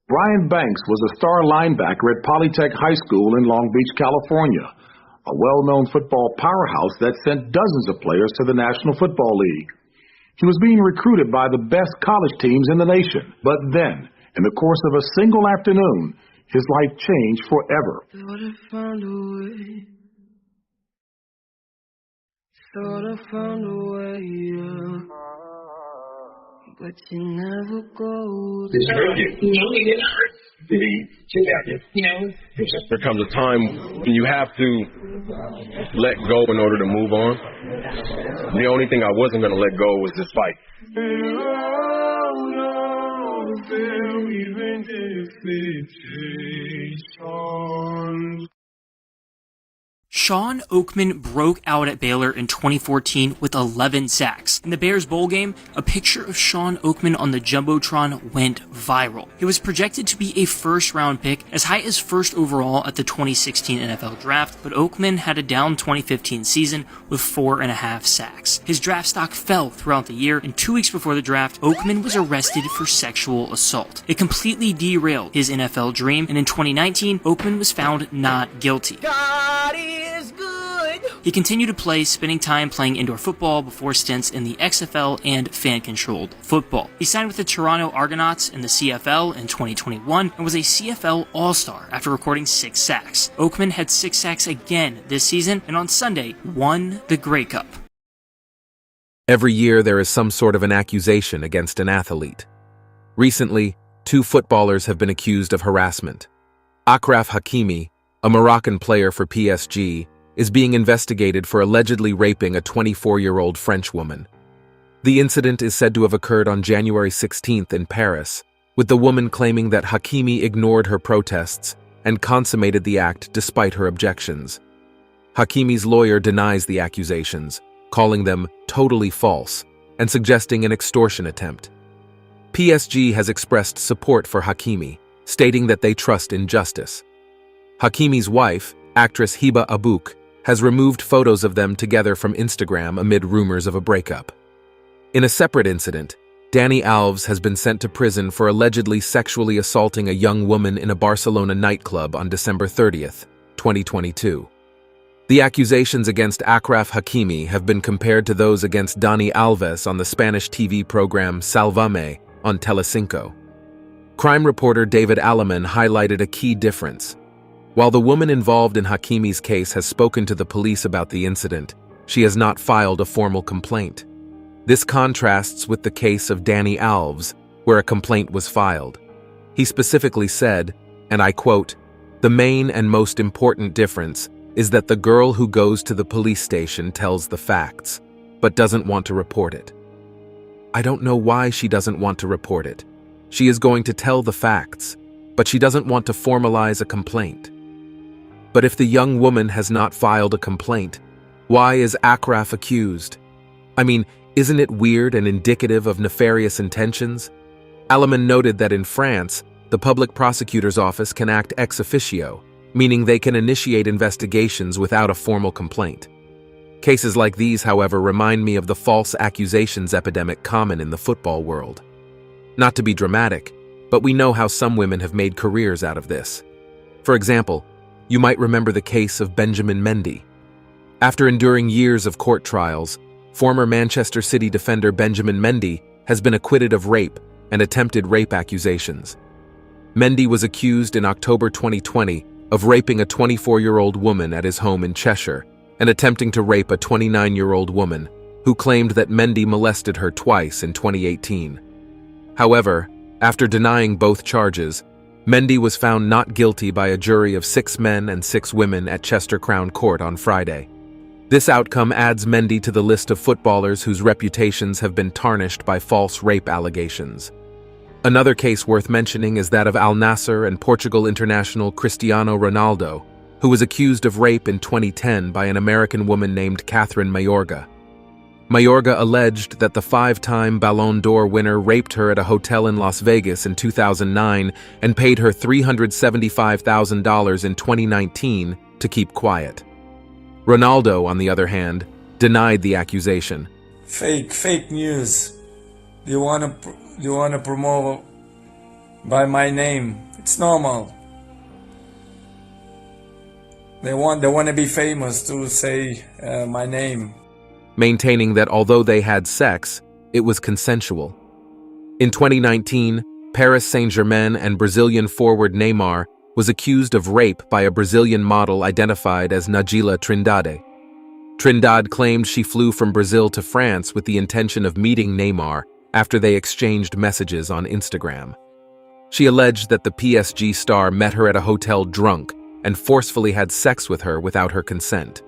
Brian Banks was a star linebacker at Polytech High School in Long Beach, California, a well-known football powerhouse that sent dozens of players to the National Football League. He was being recruited by the best college teams in the nation. But then, in the course of a single afternoon, his life changed forever. Thought I found a way. Thought I found a way, yeah. But you never go. Did he hurt you? No, he didn't hurt. Did he check out you? No. There comes a time when you have to let go in order to move on. The only thing I wasn't going to let go was this fight. Shawn Oakman broke out at Baylor in 2014 with 11 sacks. In the Bears bowl game, a picture of Shawn Oakman on the Jumbotron went viral. He was projected to be a first-round pick, as high as first overall at the 2016 NFL Draft, but Oakman had a down 2015 season with 4.5 sacks. His draft stock fell throughout the year, and 2 weeks before the draft, Oakman was arrested for sexual assault. It completely derailed his NFL dream, and in 2019, Oakman was found not guilty. God is good. He continued to play, spending time playing indoor football before stints in the XFL and fan-controlled football. He signed with the Toronto Argonauts in the CFL in 2021 and was a CFL All-Star after recording 6 sacks. Oakman had 6 sacks again this season and on Sunday won the Grey Cup. Every year there is some sort of an accusation against an athlete. Recently, 2 footballers have been accused of harassment. Achraf Hakimi, a Moroccan player for PSG, is being investigated for allegedly raping a 24-year-old French woman. The incident is said to have occurred on January 16th in Paris, with the woman claiming that Hakimi ignored her protests and consummated the act despite her objections. Hakimi's lawyer denies the accusations, calling them totally false and suggesting an extortion attempt. PSG has expressed support for Hakimi, stating that they trust in justice. Hakimi's wife, actress Hiba Abouk, has removed photos of them together from Instagram amid rumors of a breakup. In a separate incident, Dani Alves has been sent to prison for allegedly sexually assaulting a young woman in a Barcelona nightclub on December 30th, 2022. The accusations against Achraf Hakimi have been compared to those against Dani Alves on the Spanish TV program Sálvame on Telecinco. Crime reporter David Alleman highlighted a key difference. While the woman involved in Hakimi's case has spoken to the police about the incident, she has not filed a formal complaint. This contrasts with the case of Dani Alves, where a complaint was filed. He specifically said, and I quote, "The main and most important difference is that the girl who goes to the police station tells the facts, but doesn't want to report it. I don't know why she doesn't want to report it. She is going to tell the facts, but she doesn't want to formalize a complaint. But if the young woman has not filed a complaint, why is Achraf accused? I mean, isn't it weird and indicative of nefarious intentions?" Alleman noted that in France, the public prosecutor's office can act ex officio, meaning they can initiate investigations without a formal complaint. Cases like these, however, remind me of the false accusations epidemic common in the football world. Not to be dramatic, but we know how some women have made careers out of this. For example, you might remember the case of Benjamin Mendy. After enduring years of court trials, former Manchester City defender Benjamin Mendy has been acquitted of rape and attempted rape accusations. Mendy was accused in October 2020 of raping a 24-year-old woman at his home in Cheshire and attempting to rape a 29-year-old woman who claimed that Mendy molested her twice in 2018. However, after denying both charges, Mendy was found not guilty by a jury of 6 men and 6 women at Chester Crown Court on Friday. This outcome adds Mendy to the list of footballers whose reputations have been tarnished by false rape allegations. Another case worth mentioning is that of Al Nassr and Portugal international Cristiano Ronaldo, who was accused of rape in 2010 by an American woman named Catherine Mayorga. Mayorga alleged that the 5-time Ballon d'Or winner raped her at a hotel in Las Vegas in 2009 and paid her $375,000 in 2019 to keep quiet. Ronaldo, on the other hand, denied the accusation. Fake news. You wanna promote by my name. It's normal. They want to be famous to say my name. Maintaining that although they had sex, it was consensual. In 2019, Paris Saint-Germain and Brazilian forward Neymar was accused of rape by a Brazilian model identified as Najila Trindade. Trindade claimed she flew from Brazil to France with the intention of meeting Neymar after they exchanged messages on Instagram. She alleged that the PSG star met her at a hotel drunk and forcefully had sex with her without her consent.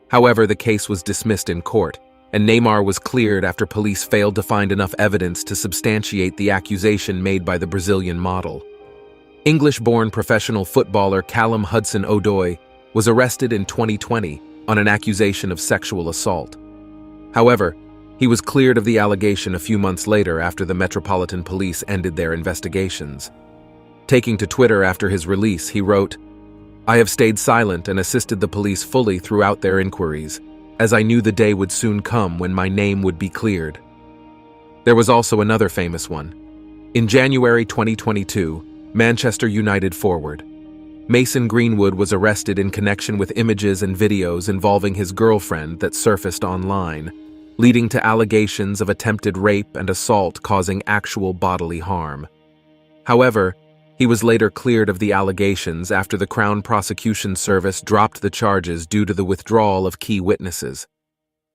However, the case was dismissed in court, and Neymar was cleared after police failed to find enough evidence to substantiate the accusation made by the Brazilian model. English-born professional footballer Callum Hudson-Odoi was arrested in 2020 on an accusation of sexual assault. However, he was cleared of the allegation a few months later after the Metropolitan Police ended their investigations. Taking to Twitter after his release, he wrote, "I have stayed silent and assisted the police fully throughout their inquiries, as I knew the day would soon come when my name would be cleared." There was also another famous one. In January 2022, Manchester United forward Mason Greenwood was arrested in connection with images and videos involving his girlfriend that surfaced online, leading to allegations of attempted rape and assault causing actual bodily harm. However, he was later cleared of the allegations after the Crown Prosecution Service dropped the charges due to the withdrawal of key witnesses.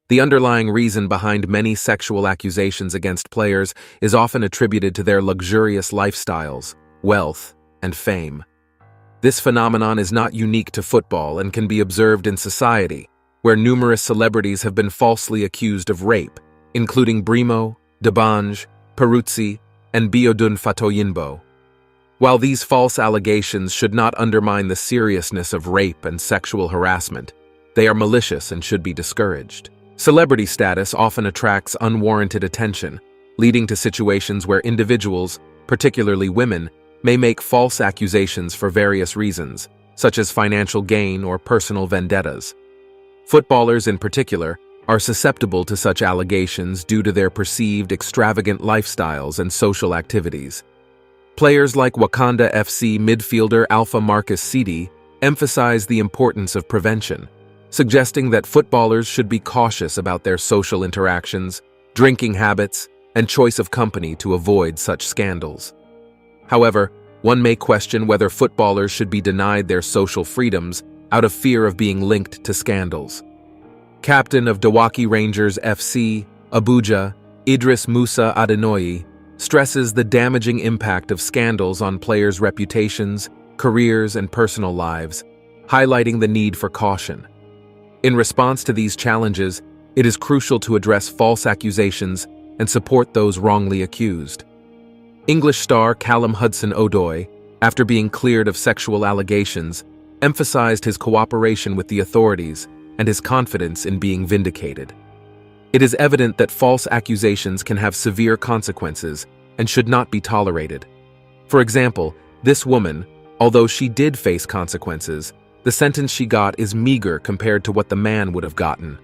The underlying reason behind many sexual accusations against players is often attributed to their luxurious lifestyles, wealth, and fame. This phenomenon is not unique to football and can be observed in society, where numerous celebrities have been falsely accused of rape, including Brimo, Debange, Peruzzi, and Biodun Fatoyinbo. While these false allegations should not undermine the seriousness of rape and sexual harassment, they are malicious and should be discouraged. Celebrity status often attracts unwarranted attention, leading to situations where individuals, particularly women, may make false accusations for various reasons, such as financial gain or personal vendettas. Footballers in particular are susceptible to such allegations due to their perceived extravagant lifestyles and social activities. Players like Wakanda FC midfielder Alpha Marcus Sidi emphasize the importance of prevention, suggesting that footballers should be cautious about their social interactions, drinking habits, and choice of company to avoid such scandals. However, one may question whether footballers should be denied their social freedoms out of fear of being linked to scandals. Captain of Dawaki Rangers FC, Abuja, Idris Musa Adenoyi, stresses the damaging impact of scandals on players' reputations, careers, and personal lives, highlighting the need for caution. In response to these challenges, it is crucial to address false accusations and support those wrongly accused. English star Callum Hudson-Odoi, after being cleared of sexual allegations, emphasized his cooperation with the authorities and his confidence in being vindicated. It is evident that false accusations can have severe consequences and should not be tolerated. For example, this woman, although she did face consequences, the sentence she got is meager compared to what the man would have gotten.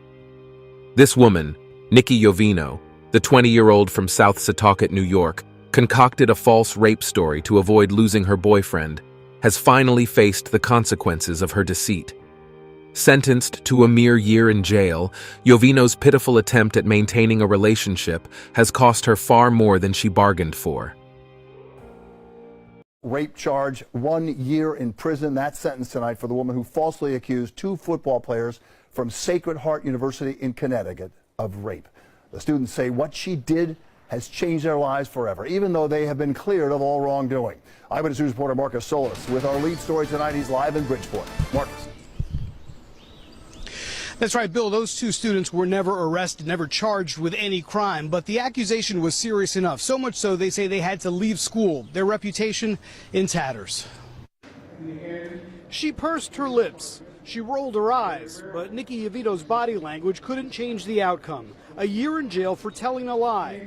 This woman, Nikki Yovino, the 20-year-old from South Setauket, New York, concocted a false rape story to avoid losing her boyfriend, has finally faced the consequences of her deceit. Sentenced to a mere year in jail, Yovino's pitiful attempt at maintaining a relationship has cost her far more than she bargained for. Rape charge, 1 year in prison. That sentence tonight for the woman who falsely accused 2 football players from Sacred Heart University in Connecticut of rape. The students say what she did has changed their lives forever, even though they have been cleared of all wrongdoing. Eyewitness News reporter Marcus Solis with our lead story tonight. He's live in Bridgeport. Marcus. That's right, Bill. Those 2 students were never arrested, never charged with any crime, but the accusation was serious enough. So much so they say they had to leave school, their reputation in tatters. She pursed her lips. She rolled her eyes, but Nikki Yovino's body language couldn't change the outcome. A year in jail for telling a lie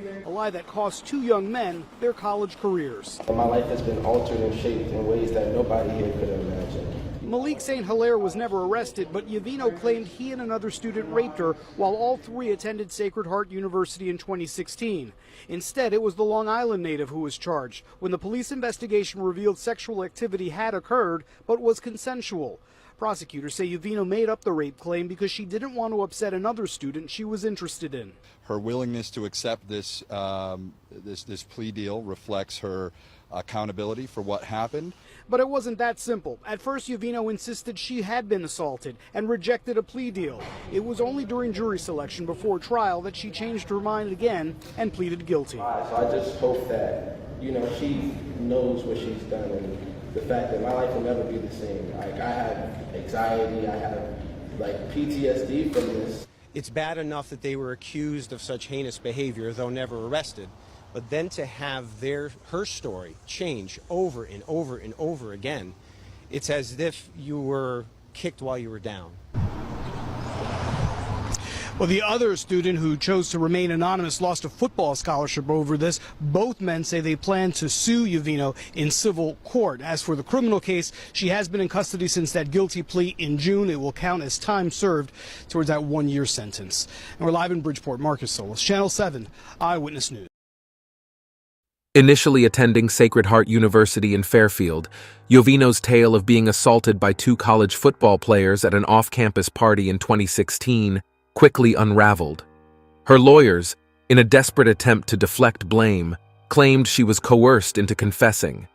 that cost 2 young men their college careers. My life has been altered and shaped in ways that nobody here could have imagined. Malik St. Hilaire was never arrested, but Yovino claimed he and another student raped her while all three attended Sacred Heart University in 2016. Instead, it was the Long Island native who was charged when the police investigation revealed sexual activity had occurred but was consensual. Prosecutors say Yovino made up the rape claim because she didn't want to upset another student she was interested in. Her willingness to accept this plea deal reflects her accountability for what happened. But it wasn't that simple. At first, Yovino insisted she had been assaulted and rejected a plea deal. It was only during jury selection before trial that she changed her mind again and pleaded guilty. So I just hope that, she knows what she's done, and the fact that my life will never be the same. Like, I have anxiety, I have PTSD from this. It's bad enough that they were accused of such heinous behavior, though never arrested. But then to have her story change over and over and over again, it's as if you were kicked while you were down. Well, the other student who chose to remain anonymous lost a football scholarship over this. Both men say they plan to sue Yovino in civil court. As for the criminal case, she has been in custody since that guilty plea in June. It will count as time served towards that 1-year sentence. And we're live in Bridgeport. Marcus Solis, Channel 7 Eyewitness News. Initially attending Sacred Heart University in Fairfield, Yovino's tale of being assaulted by 2 college football players at an off-campus party in 2016 quickly unraveled. Her lawyers, in a desperate attempt to deflect blame, claimed she was coerced into confessing.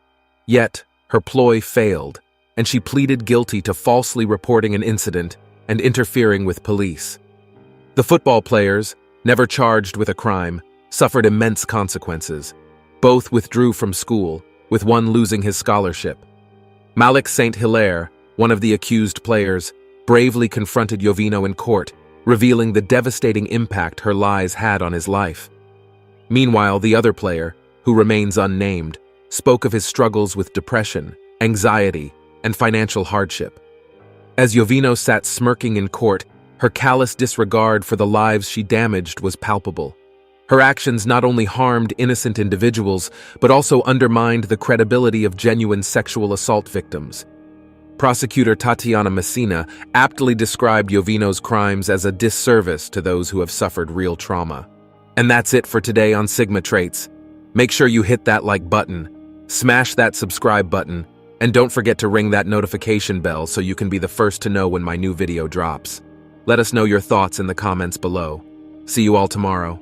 Yet, her ploy failed, and she pleaded guilty to falsely reporting an incident and interfering with police. The football players, never charged with a crime, suffered immense consequences. Both withdrew from school, with one losing his scholarship. Malik St. Hilaire, one of the accused players, bravely confronted Yovino in court, revealing the devastating impact her lies had on his life. Meanwhile, the other player, who remains unnamed, spoke of his struggles with depression, anxiety, and financial hardship. As Yovino sat smirking in court, her callous disregard for the lives she damaged was palpable. Her actions not only harmed innocent individuals, but also undermined the credibility of genuine sexual assault victims. Prosecutor Tatiana Messina aptly described Yovino's crimes as a disservice to those who have suffered real trauma. And that's it for today on Sigma Traits. Make sure you hit that like button, smash that subscribe button, and don't forget to ring that notification bell so you can be the first to know when my new video drops. Let us know your thoughts in the comments below. See you all tomorrow.